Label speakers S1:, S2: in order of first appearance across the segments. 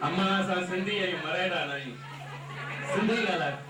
S1: अम्मा असां सिंधी आहियूं मराठा न आहियूं सिंधी ॻाल्हाए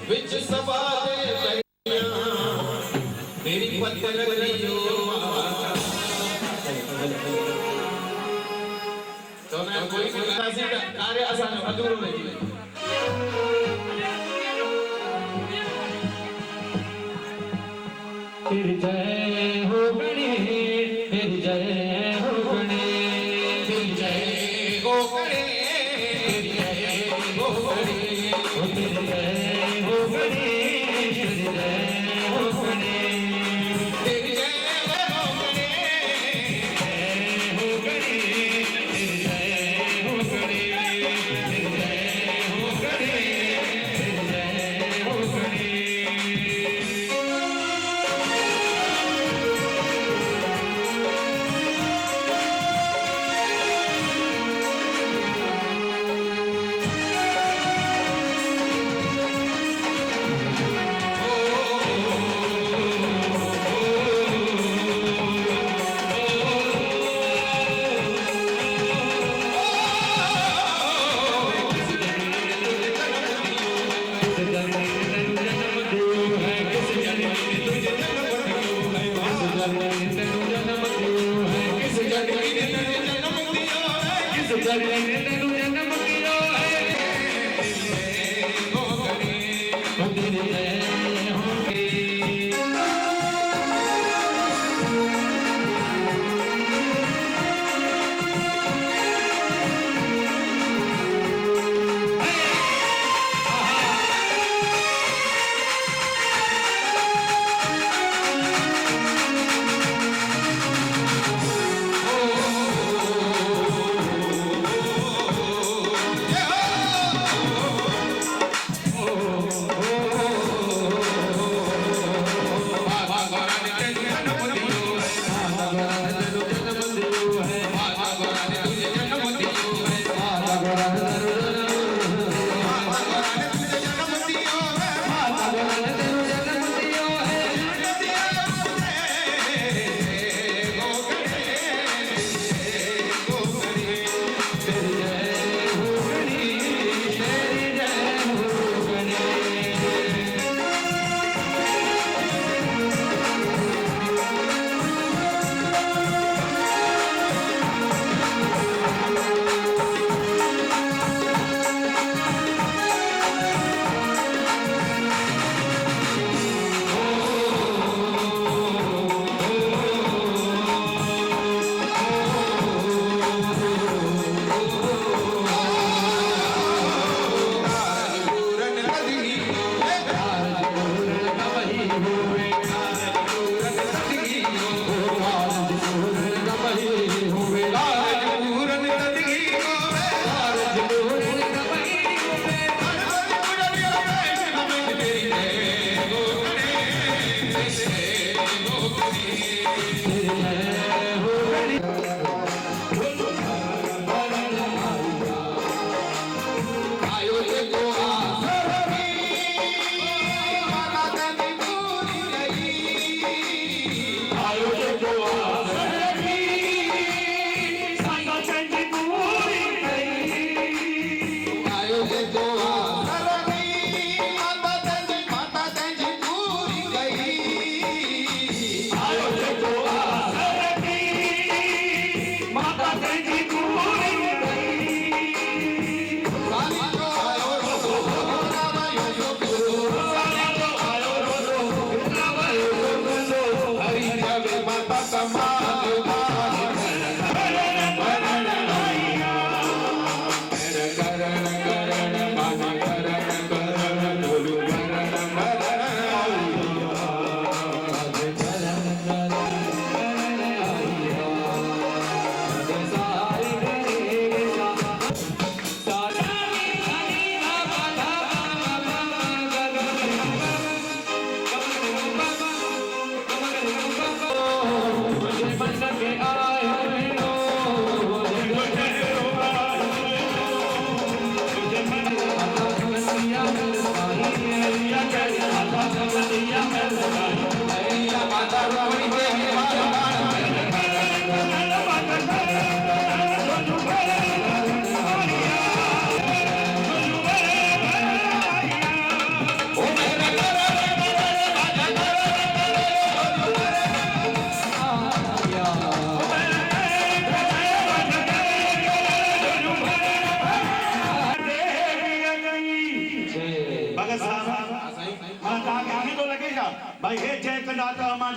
S1: विच सभा दे मेरी पत्थर करियो तो मैं कोई कार्य आसान अधूरो रही फिर जय हो गणे फिर जय हो गणे फिर जय हो गणे फिर जय हो गणे फिर जय हो गणे फिर जय हो गणे फिर जय हो गणे जय हो गणे फिर जय हो गणे फिर जय हो गणे फिर जय हो गणे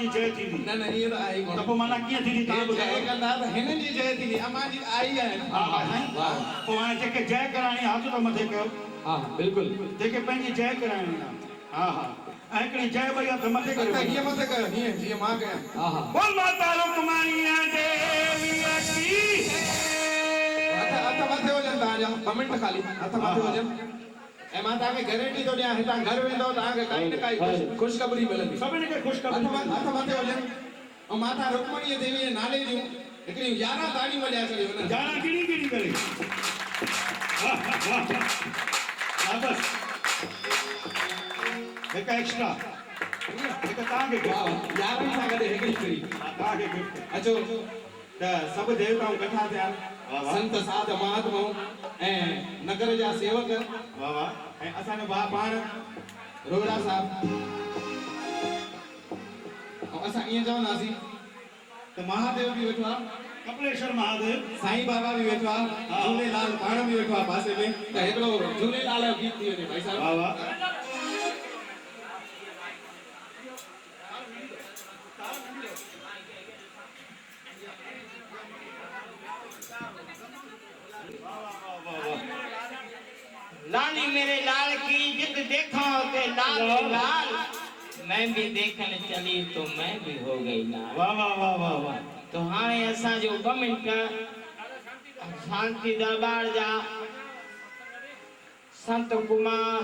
S2: जी जय थी
S1: न न ये तो आई कोन
S2: तो पोइ माना कीअं थींदी तव्हां
S1: जय
S2: ॿुधायो
S1: कंदा त हिननि जी जय थींदी अम्मा जी आई आहे
S2: हा हा साईं पोइ हाणे जेके जय कराइणी हथ तो मथे कयो
S1: हा बिल्कुलु
S2: जेके पंहिंजी जय कराइणी आहे हा हा ऐं हिकिड़ी जय भई हथ मथे करे
S1: हीअं मत कयो हीअं जीअं मां कयां हा हा
S2: बोल माता रुक्मणीअ देवीअ की
S1: हथ मथे हुजनि तव्हांजा ॿ मिंट ख़ाली हथ मथे हुजनि ऐं मां तव्हांखे गारंटी थो ॾियां हितां घर वेंदो तव्हांखे काई न काई ख़ुशख़बरी मिलंदी
S2: सभिनी खे ख़ुशख़बरी
S1: हथ मथे हुजनि ऐं माता रुक्मणीअ देवीअ जे नाले जूं हिकिड़ियूं 11 ताड़ियूं वॼाए छॾियो न
S2: 11 गिणी गिणी करे हा बस हिकु एक्स्ट्रा हिकु तव्हांखे
S1: वाह 11 सां गॾु हिकिड़ी हिकिड़ी
S2: तव्हांखे गिफ्ट
S1: अचो त सभु देवताऊं इकट्ठा थिया संत साध महात्माऊं ऐं नगर जा सेवक
S2: वाह वाह
S1: ऐं असांजो भाउ पाण रोहरा साहब ऐं असां ईअं चवंदासीं त महादेव बि वेठो आहे
S2: कपिलेश्वर महादेव
S1: साईं बाबा बि वेठो आहे झूलेलाल पाण बि वेठो आहे पासे में त हिकिड़ो झूलेलाल जो गीत थी वञे भाई साहब
S2: वाह वाह
S3: लाली मेरे लाल की जिद देखा के लाल लाल मैं भी देखने चली तो मैं भी हो गई लाल
S2: वाह वाह वाह वाह वाह
S3: तो हाणे असां जो 2 मिनट शांति दरबार जा संत कुमार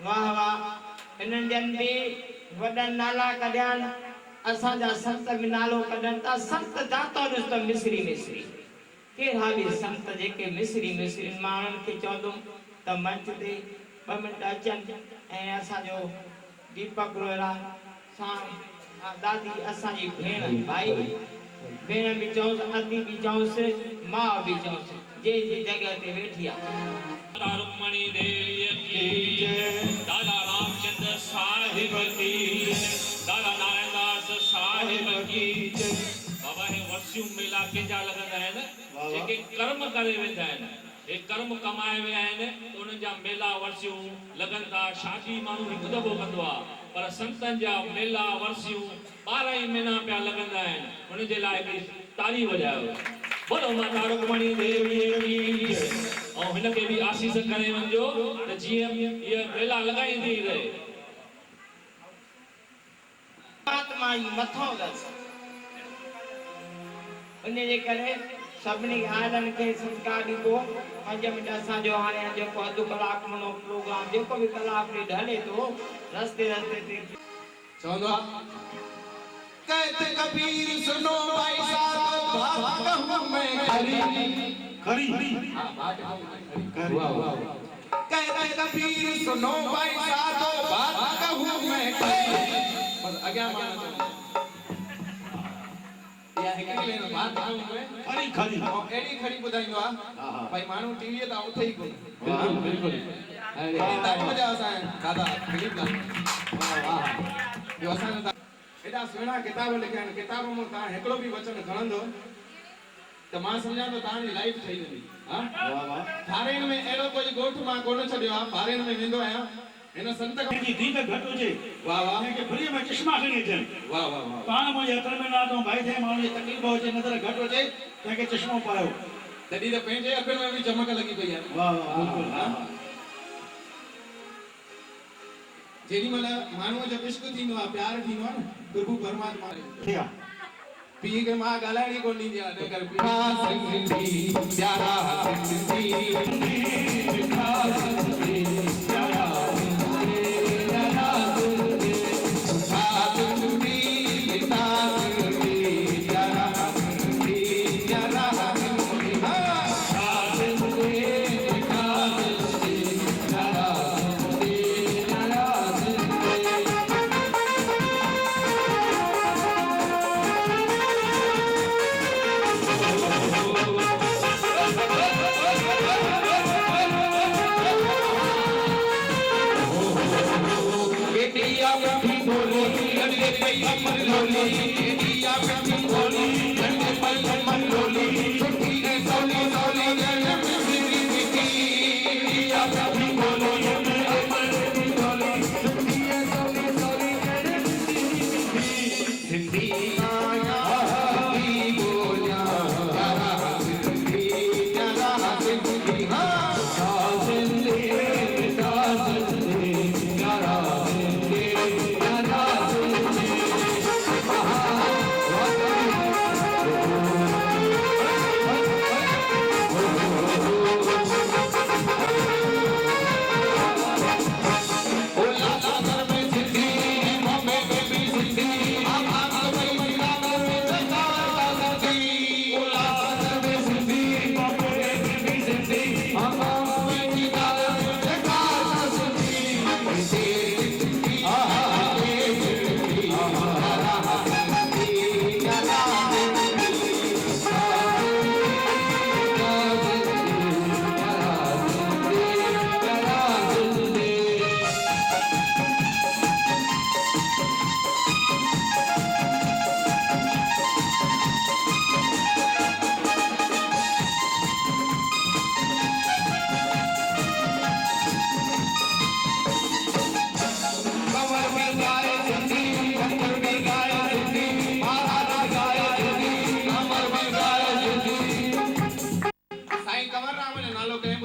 S3: वाह वाह इन्हनि जन भी वॾा नाला कढियान असां जा संत भी नालो कढनि था संत दातो ॾिसो मिसरी मिसरी केड़ा भी संत जेके मिसरी मिसरी माण्हुनि खे चवंदुमि त मंच ते 2 मिंट अचनि ऐं असांजो दीपक रोहरा सां दादी असांजी भेण भाई भेण भी चऊंसि अदी भी चऊंसि मां भी चऊंसि जे जगह ते वेठी आहे
S4: रुक्मणी देवी की जय दादा रामचंद्र साहिब की दादा नारायण दास साहिब की जय बाबा हे वर्षियूं मेला कंहिंजा लॻंदा आहिनि जेके कर्म करे वेंदा आहिनि हे कर्म कमाए विया आहिनि त उन्हनि जा मेला वर्षियूं लॻनि था शादी माण्हू हिकु दफ़ो कंदो आहे पर संतनि जा मेला वर्षियूं 12 ई महीना पिया लॻंदा आहिनि उन जे लाइ हिकिड़ी ताली वॼायो बोलो माता रुक्मणी देवी की जय और हिनखे भी आशीष करे वञो त जीअं इहा मेला लॻाईंदी रहे
S3: आत्मा ई मथो लॻ उन जे करे सभिनी आयरनि खे संस्कार ॾिबो 5 मिंट असांजो हाणे जेको अधु कलाक मनो प्रोग्राम जेको भी कलाक ॾेढ हले थो रस्ते रस्ते ते
S1: चवंदो आहे कहते कबीर सुनो भाई साहब बात कहूं मैं खरी
S2: खरी
S1: हां बात कहूं वाह वाह कहते कबीर सुनो भाई साहब बात कहूं मैं खरी बस आगे माना या हिकिड़ी लेन बात कहूं मैं
S2: खरी खरी
S1: एडी खरी ॿुधाईंदो आहे भाई माण्हू टीवीअ तां उथे ई कोन
S4: बिल्कुल
S1: अरे तक मजा असां दादा दिलीप लाल वाह जो असां एॾा सुहिणा किताब लिखिया आहिनि किताब में तव्हां हिकिड़ो बि वचन खणंदो त मां सम्झां थो तव्हांजी लाइफ ठही वेंदी हा
S2: वाह वाह
S1: थारेन में अहिड़ो कोई ॻोठ मां कोन छॾियो आहे ॿारनि में वेंदो आहियां हिन संत खां
S2: जी दीद घट हुजे
S1: वाह वाह
S2: उनखे फ्री में चश्मा खणी अचनि
S1: वाह वाह वाह
S2: पाण मुंहिंजे हथ में ना तो भाई थे माण्हू जी तकलीफ़ हुजे नज़र घटि हुजे तंहिंखे चश्मो पायो
S1: तॾहिं त पंहिंजे अखियुनि में बि चमक लॻी पई आहे
S2: वाह वाह बिल्कुलु हा
S1: जेॾी महिल माण्हूअ जो इश्क थींदो आहे प्यार थींदो आहे न प्रभु परमात्मा
S2: ठीक आहे
S1: पीउ खे मां ॻाल्हाइणी कोन ॾींदी आहे इन करे प्यारा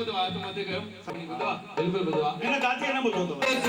S1: ॿुधो आहे त मथे कयो सभिनी ॿुधो आहे बिल्कुलु ॿुधो आहे
S2: हिन गाती न ॿुधो अथव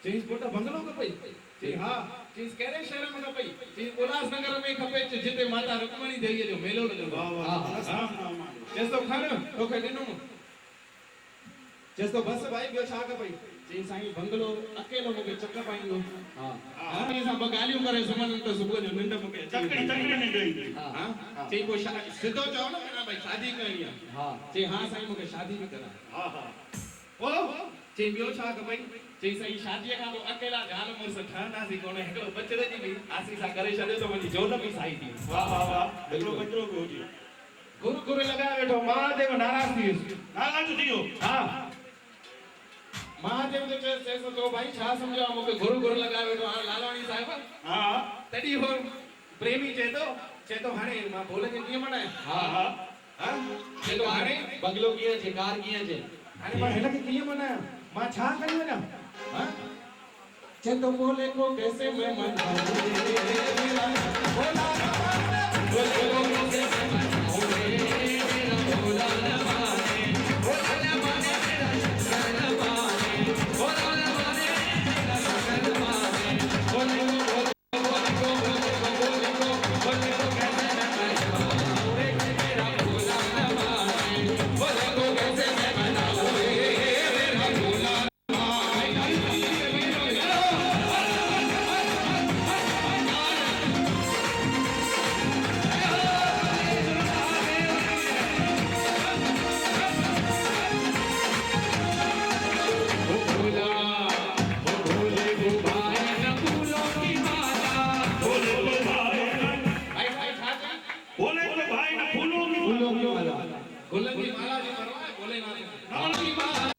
S1: चीज पोटा बंगलो खपई जी हां चीज कहिड़े शहर में खपई चीज उल्हासनगर में खपे जिते माता रुक्मणी देवीअ जो मेलो लॻंदो
S2: वाह
S1: हा
S2: वाह
S1: चेस तो खन तोखे ॾिनो चेस तो बस भाई ॿियो छा खपई चई साईं बंगलो अकेलो मूंखे चक पाईंदो हा हाणे सां ॿ ॻाल्हियूं करे सुम्हनि त सुबुह जो निंड मूंखे
S2: तकड़ी तकड़ी निंड ईंदी
S1: हा चई को सिधो चओ न मेरा भाई शादी करणी आहे हा चई हा साईं मूंखे शादी बि करा
S2: हा हा
S1: ओ चई ॿियो छा खपई चई साईं शादीअ खां पोइ अकेला ज़ाल मुड़ुस ठहंदासीं कोन हिकिड़ो बचड़े जी बि आसी सां करे छॾियो त मुंहिंजी जोल बि साई थी
S2: वाह वाह वाह हिकिड़ो बचड़ो बि हुजे
S1: गुरु गुरु लॻाए वेठो महादेव नाराज़ थी वियुसि
S2: नाराज़ थी वियो
S1: हा महादेव जो चए तो भाई छा समझो मूंखे गुरु गुरु लॻाए वेठो हाणे लालवाणी साहिब
S2: हा
S1: तॾहिं हो प्रेमी चए तो हाणे मां बोल खे कीअं मनायां
S2: हा हा
S1: हां चए तो हाणे
S3: बंगलो कीअं छे कार कीअं छे
S1: हाणे मां हिन खे कीअं मनायां मां छा कयो वञा हां चए तो बोले को कैसे मैं मनाऊं बोला बोले को कैसे मैं मनाऊं मेरा भोला न माने भोला न माने मेरा शंकर न माने भोला न माने मेरा शंकर न माने बोले को कैसे मैं मनाऊं मेरा भोला न माने बोले को कैसे मैं मनाऊं मेरा भोला
S2: बोले तो भाई ना फूलों की माला
S1: गुलन की माला जो करवाए भोलेनाथ की माला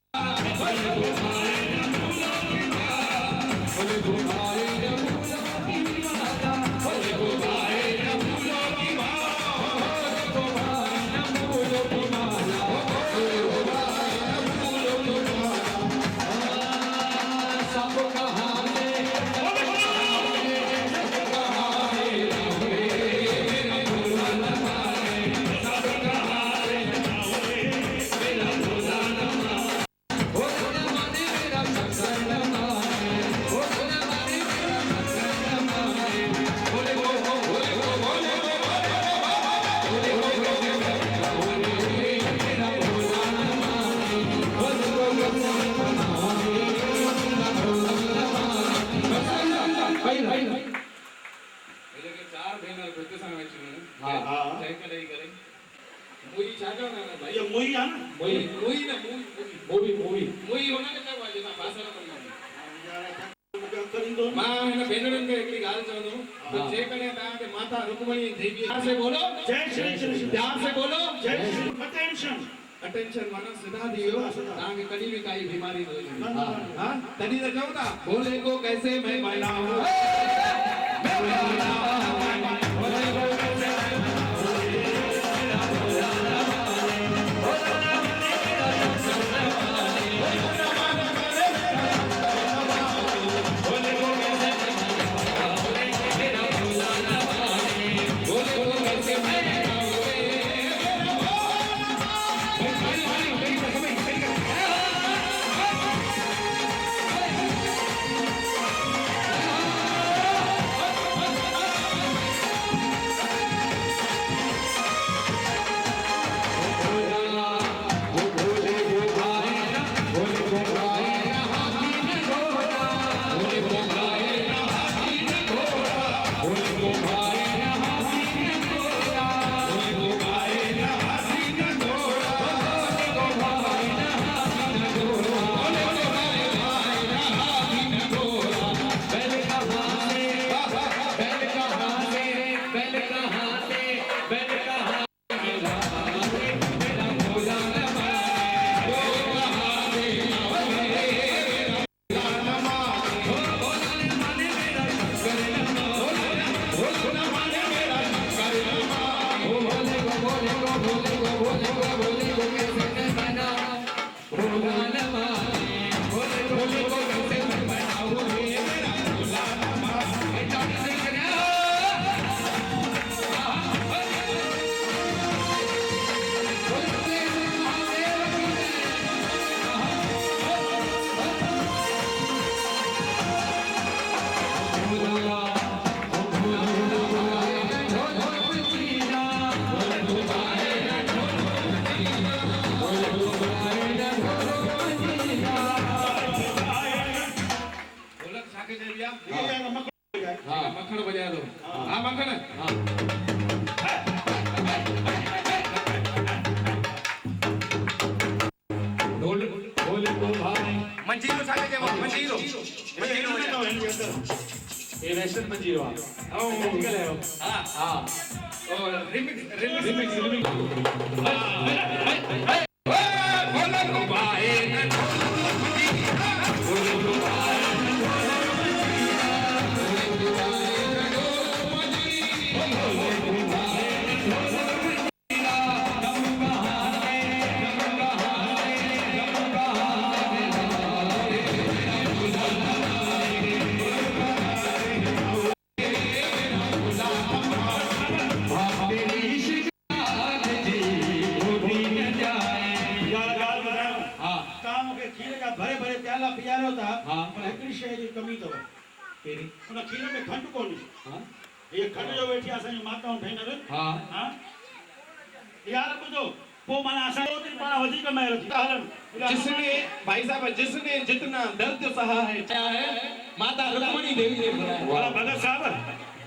S2: ये मुई है ना करी दो
S1: माता रुक्मणी देवी से बोलो
S2: जय श्री कृष्ण
S1: प्यार से बोलो
S2: जय श्री अटेंशन
S1: अटेंशन माना सिधा दियो ताके कदी भी काई बीमारी न होई
S2: हां
S1: हां तडी तो कहू था बोले को कैसे मैं मनाऊं बोले को कैसे मक्खन बजा दो हाँ मक्खन मंजीरो छाके चइबो मंजीरो मंजीरो
S3: ये वेस्टर्न मंजीरो आहे क्लासिकल है हां हां
S1: और रिमिक्स
S3: हां
S2: तव्हांखे खीर जा भरे भरे प्याला पीआरियो था
S1: हा।
S2: पर हिकिड़ी शइ जी कमी अथव
S1: कहिड़ी?
S2: उन खीर में खंडु कोन्हे
S1: हा
S2: ये खंड जो वेठी असांजी माताऊं भेनर
S1: हा
S2: हा यार ॿुधो पोइ माना असां ओतिरी पाण वधीक महिर थी था हलनि
S1: जिसने भाई साहब जिसने जितना दर्द सहा है क्या है माता रुक्मणी देवी ने बुलाया
S2: वाह भगत साहब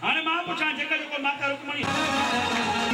S2: हाणे मां पुछां जेका जेको माता रुक्मणी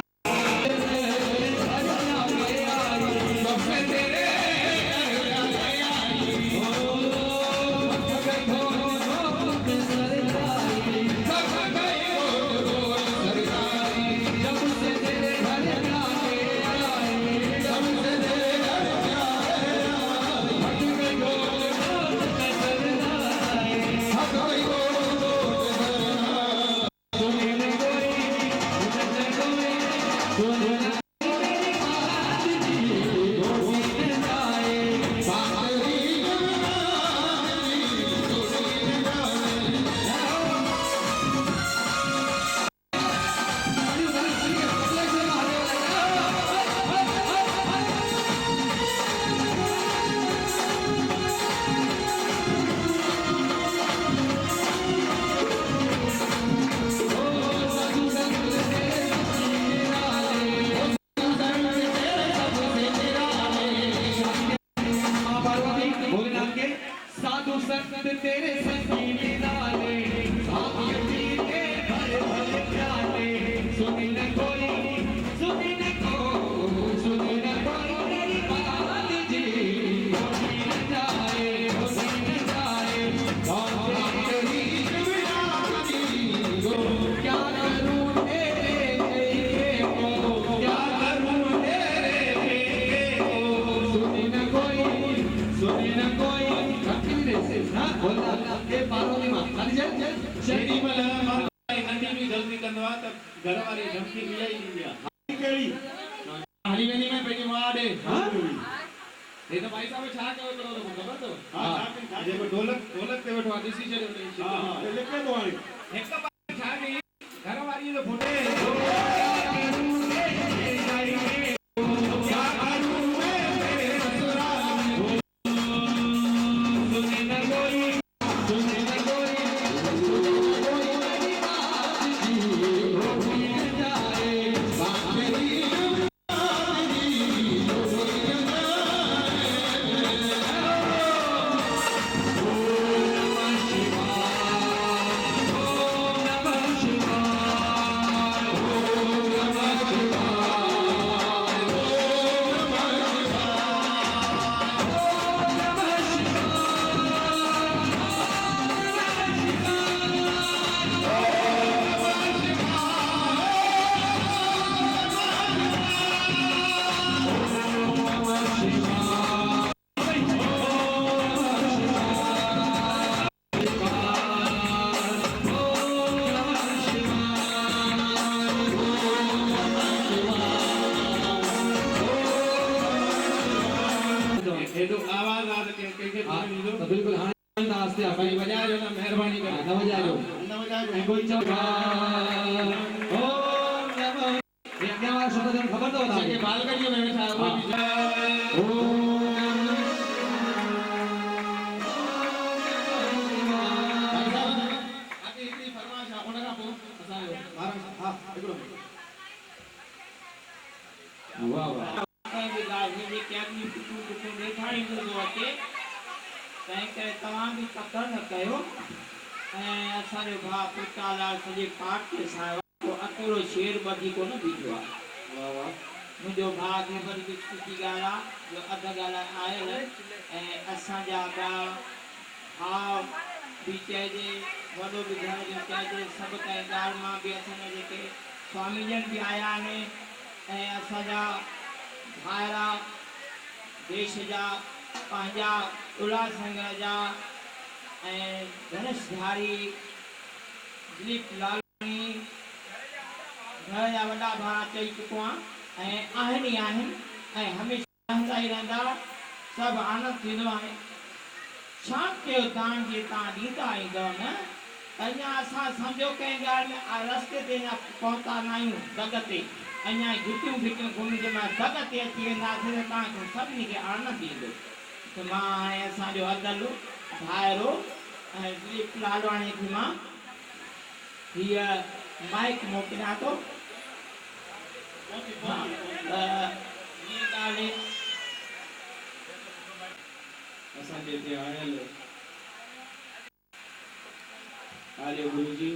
S1: साधु संत तेरे संगीली नाले साधु के भर भर प्याले सुनी न कोई तेरी बात जी होती न जाए तेरी जुबानी को क्या करूं तेरे को क्या करूं तेरे को सुनी न कोई ना बोलना के पारोनी मां खाली चल
S2: शेरी मल मां नंढी भी जल्दी कंदो आहे त घर वारी धमकी मिलाई ॾींदी आहे कहिड़ी
S1: हाली वेनी में पेटी माडे
S2: हां
S1: हे तो भाई साहब छा कयो करो तो खबर तो
S2: हां
S1: जेको ढोलक ते वेठो आहे ॾिसी छॾियो
S2: हां हां लिखे तो हाणे
S1: हिक बार छा नी घर वारी जो फोटे
S2: एडो आवाज आ के के
S1: तो बिल्कुल हां नास्ते भाई बजा जो ना मेहरबानी कर ना बजा जो कोई चौका ओम नमः ये क्या बात सुनते हैं खबर तो बता के बाल करियो मैं बैठा हूं ओम आके इतनी फरमाइश है उनका पो असायो हां एकड़ो वाह वाह
S3: मुझे क्या ॾेखारी मिलंदो अचे तंहिं करे तव्हां बि कतर न कयो ऐं असांजो भाउ पुतालाल सॼे पाठ ते सायो अकेलो शेर ॿधी कोन बीठो आहे
S1: वाह वाह
S3: मुंहिंजो भाउ खे वरी बि सुठी ॻाल्हि आहे जो अधु ॻाल्हि आयल ऐं असांजा ॿिया भाउ बि चइजे वॾो बि घर जो चइजे सभु कंहिं ॻाल्हि मां बि असांजा जेके स्वामी जन बि आया आहिनि ऐं असांजा भाइरा देश जा पंहिंजा उल्हासनगर जा ऐं गणेश बिहारी दिलीप लालवानी घर जा वॾा भाउ चई चुको आहियां ऐं आहिनि ई आहिनि ऐं हमेशह हंदा ई रहंदा सभु आनंद थींदो आहे छा कयो दान जे तव्हां ॾींदा ईंदव न अञा असां सम्झो कंहिं ॻाल्हि में रस्ते ते अञा पहुता न आहियूं दग ते अञा घिटियूं घुमी जंहिं महिल दग ते अची वेंदासीं त तव्हांखे सभिनी खे आनंद ईंदो त मां हाणे असांजो अदल भाइरो ऐं दिलीप लालवाणी खे मां हीअ माइक मोकिलियां थो। हीअ ॻाल्हि
S2: असांजे हिते आयल आर्य गुरु जी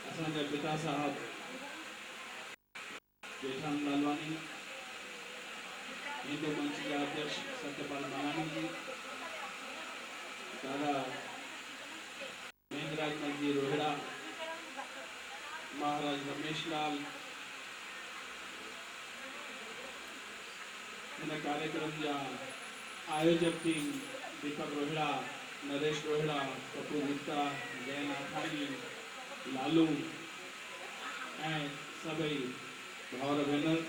S2: असांजा पिता साहब जेठाम लालवानी, हिंदू मंच के अध्यक्ष सत्यपाल मरानी जी, दादा महेंद्रराज जी रोहिड़ा, महाराज रमेश लाल, इन कार्यक्रम जा आयोजक टीम दीपक रोहिड़ा, नरेश रोहिड़ा, कपूर गुप्ता, जैन आथाणी, लालू ऐं सभई भावर भेनर